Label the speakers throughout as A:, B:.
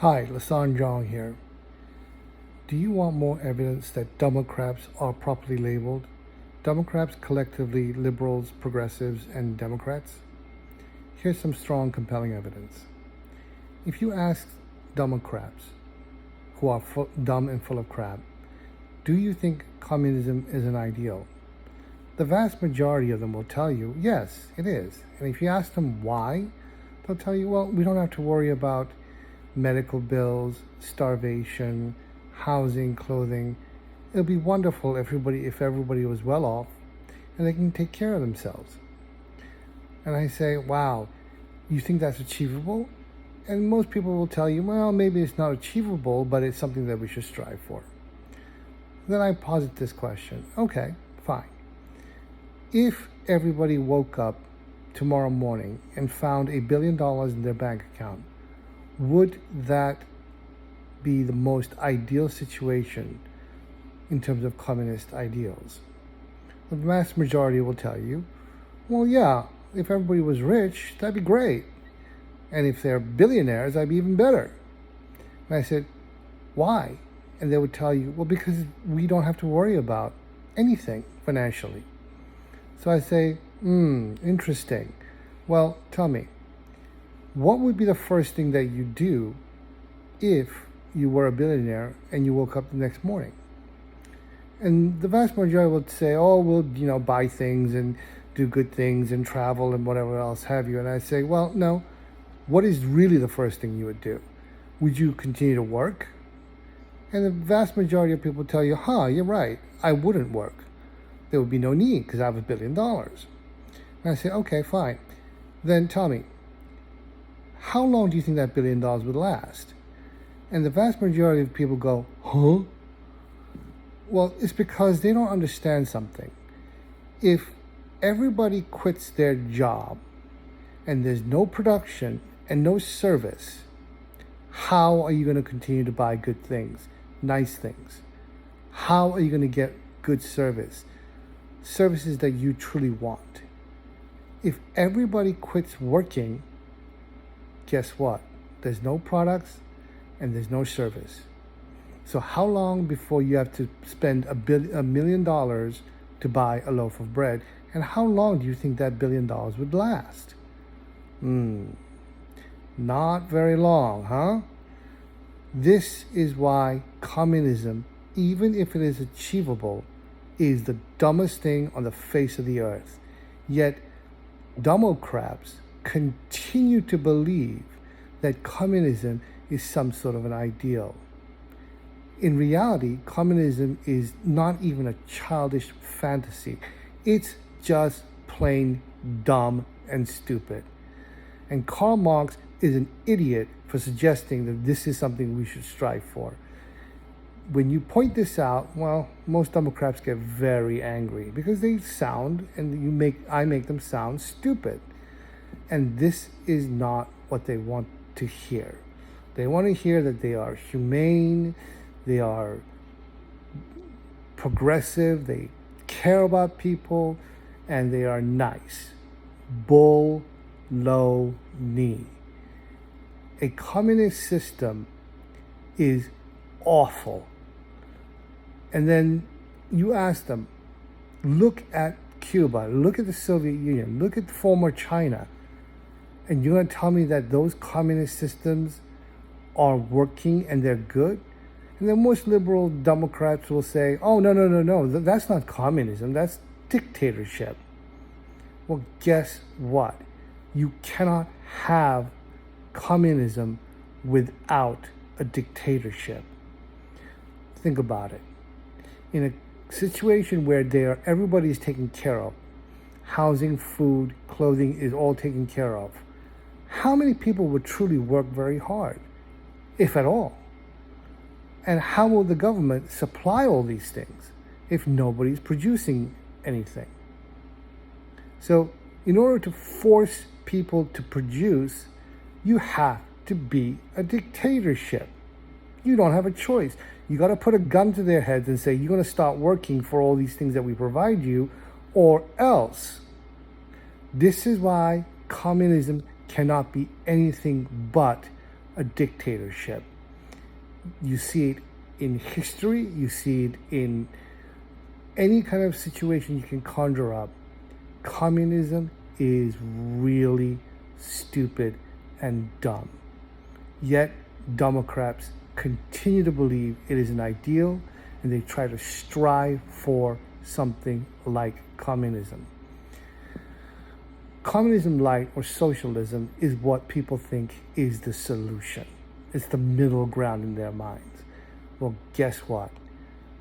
A: Hi, Lasan Jong here. Do you want more evidence that Democrats are properly labeled? Democrats collectively liberals, progressives, and Democrats? Here's some strong, compelling evidence. If you ask Democrats, who are dumb and full of crap, do you think communism is an ideal? The vast majority of them will tell you, yes, it is. And if you ask them why, they'll tell you, well, we don't have to worry about medical bills, starvation, housing, clothing. It'll be wonderful if everybody was well off and they can take care of themselves. And I say, wow, you think that's achievable? And most people will tell you, well, maybe it's not achievable, but it's something that we should strive for. Then I posit this question. Okay, fine. If everybody woke up tomorrow morning and found $1 billion in their bank account, would that be the most ideal situation in terms of communist ideals? The vast majority will tell you, well, yeah, if everybody was rich, that'd be great. And if they're billionaires, that'd be even better. And I said, why? And they would tell you, well, because we don't have to worry about anything financially. So I say, interesting. Well, tell me, what would be the first thing that you do if you were a billionaire and you woke up the next morning? And the vast majority would say, oh, we'll, buy things and do good things and travel and whatever else have you. And I say, well, no, what is really the first thing you would do? Would you continue to work? And the vast majority of people tell you, you're right, I wouldn't work. There would be no need because I have $1 billion. And I say, okay, fine. Then tell me, how long do you think that $1 billion would last? And the vast majority of people go, huh? Well, it's because they don't understand something. If everybody quits their job and there's no production and no service, how are you going to continue to buy good things, nice things? How are you going to get good services that you truly want? If everybody quits working, guess what? There's no products and there's no service. So how long before you have to spend $1 million to buy a loaf of bread? And how long do you think that $1 billion would last? Not very long, huh? This is why communism, even if it is achievable, is the dumbest thing on the face of the earth. Yet Democrats continue to believe that communism is some sort of an ideal. In reality, communism is not even a childish fantasy. It's just plain dumb and stupid. And Karl Marx is an idiot for suggesting that this is something we should strive for. When you point this out, well, most Democrats get very angry because they sound, and I make them sound stupid. And this is not what they want to hear. They want to hear that they are humane, they are progressive, they care about people, and they are nice. Bull, low, knee. A communist system is awful. And then you ask them, look at Cuba, look at the Soviet Union, look at former China, and you're going to tell me that those communist systems are working and they're good? And then most liberal Democrats will say, oh, no, that's not communism, that's dictatorship. Well, guess what? You cannot have communism without a dictatorship. Think about it. In a situation where everybody is taken care of, housing, food, clothing is all taken care of, how many people would truly work very hard, if at all? And how will the government supply all these things if nobody's producing anything? So in order to force people to produce, you have to be a dictatorship. You don't have a choice. You got to put a gun to their heads and say, you're going to start working for all these things that we provide you, or else. This is why communism cannot be anything but a dictatorship. You see it in history, you see it in any kind of situation you can conjure up. Communism is really stupid and dumb. Yet, Democrats continue to believe it is an ideal, and they try to strive for something like communism. Communism light or socialism is what people think is the solution. It's the middle ground in their minds. Well, guess what?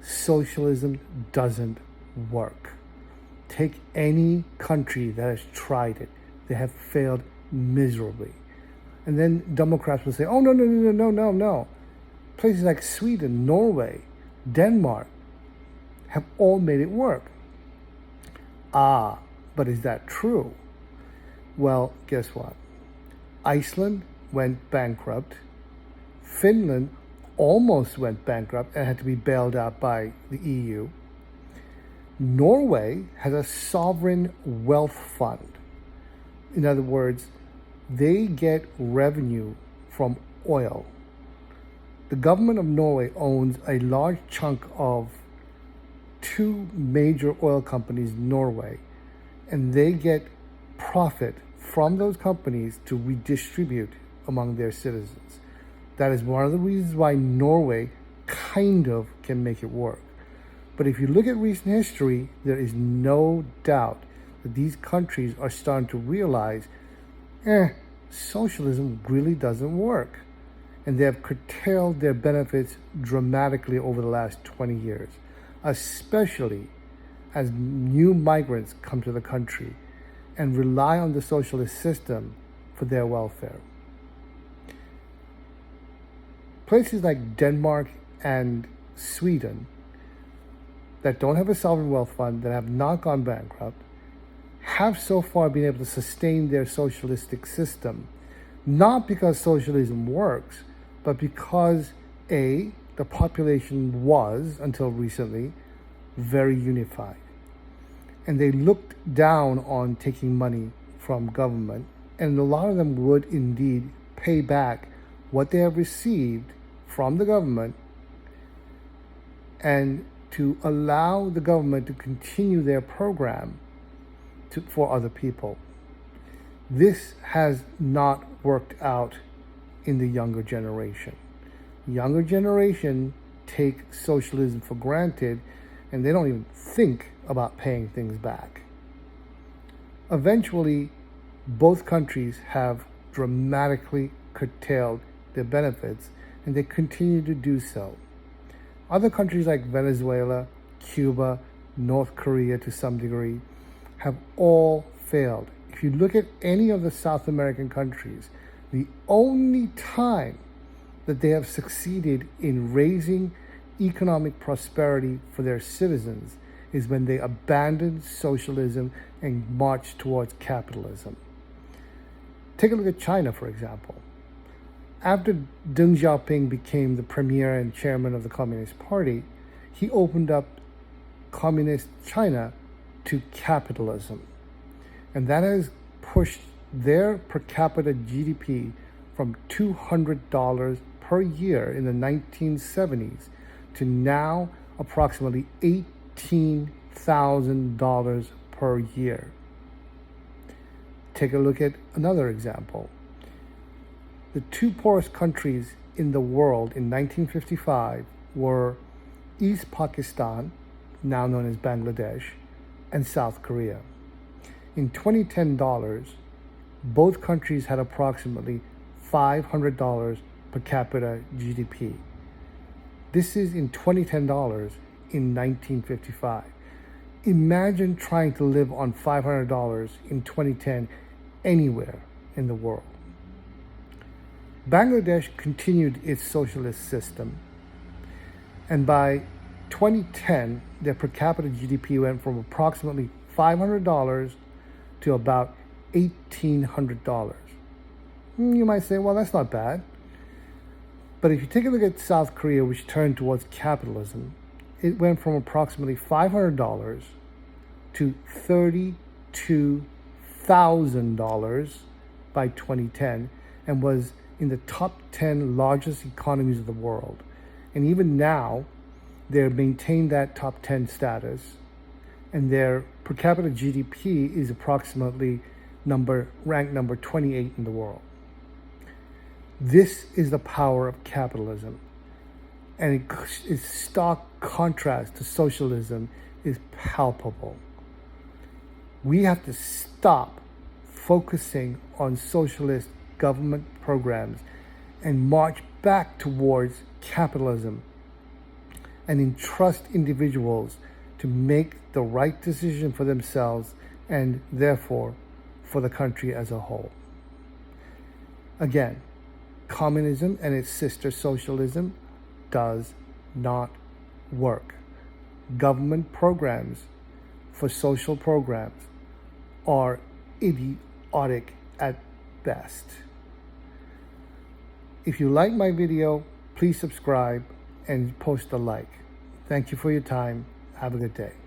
A: Socialism doesn't work. Take any country that has tried it. They have failed miserably. And then Democrats will say, oh, no. Places like Sweden, Norway, Denmark have all made it work. But is that true? Well, guess what? Iceland went bankrupt. Finland almost went bankrupt and had to be bailed out by the EU. Norway has a sovereign wealth fund. In other words, they get revenue from oil. The government of Norway owns a large chunk of two major oil companies in Norway, and they get profit from those companies to redistribute among their citizens. That is one of the reasons why Norway kind of can make it work. But if you look at recent history, there is no doubt that these countries are starting to realize, socialism really doesn't work. And they have curtailed their benefits dramatically over the last 20 years, especially as new migrants come to the country and rely on the socialist system for their welfare. Places like Denmark and Sweden that don't have a sovereign wealth fund, that have not gone bankrupt, have so far been able to sustain their socialistic system, not because socialism works, but because the population was, until recently, very unified. And they looked down on taking money from government, and a lot of them would indeed pay back what they have received from the government, and to allow the government to continue their program for other people. This has not worked out in the younger generation. Younger generation take socialism for granted, and they don't even think about paying things back. Eventually, both countries have dramatically curtailed their benefits, and they continue to do so. Other countries like Venezuela, Cuba, North Korea to some degree have all failed. If you look at any of the South American countries, the only time that they have succeeded in raising economic prosperity for their citizens is when they abandoned socialism and marched towards capitalism. Take a look at China, for example. After Deng Xiaoping became the premier and chairman of the Communist Party, he opened up communist China to capitalism. And that has pushed their per capita GDP from $200 per year in the 1970s to now approximately $18,000 per year. Take a look at another example. The two poorest countries in the world in 1955 were East Pakistan, now known as Bangladesh, and South Korea. In 2010 dollars, both countries had approximately $500 per capita GDP. This is in 2010 dollars in 1955. Imagine trying to live on $500 in 2010 anywhere in the world. Bangladesh continued its socialist system, and by 2010, their per capita GDP went from approximately $500 to about $1,800. You might say, well, that's not bad. But if you take a look at South Korea, which turned towards capitalism, it went from approximately $500 to $32,000 by 2010, and was in the top 10 largest economies of the world. And even now, they've maintained that top 10 status, and their per capita GDP is approximately ranked number 28 in the world. This is the power of capitalism, and its stark contrast to socialism is palpable. We have to stop focusing on socialist government programs and march back towards capitalism and entrust individuals to make the right decision for themselves and therefore for the country as a whole. Again, communism and its sister socialism does not work. Government programs for social programs are idiotic at best. If you like my video, please subscribe and post a like. Thank you for your time. Have a good day.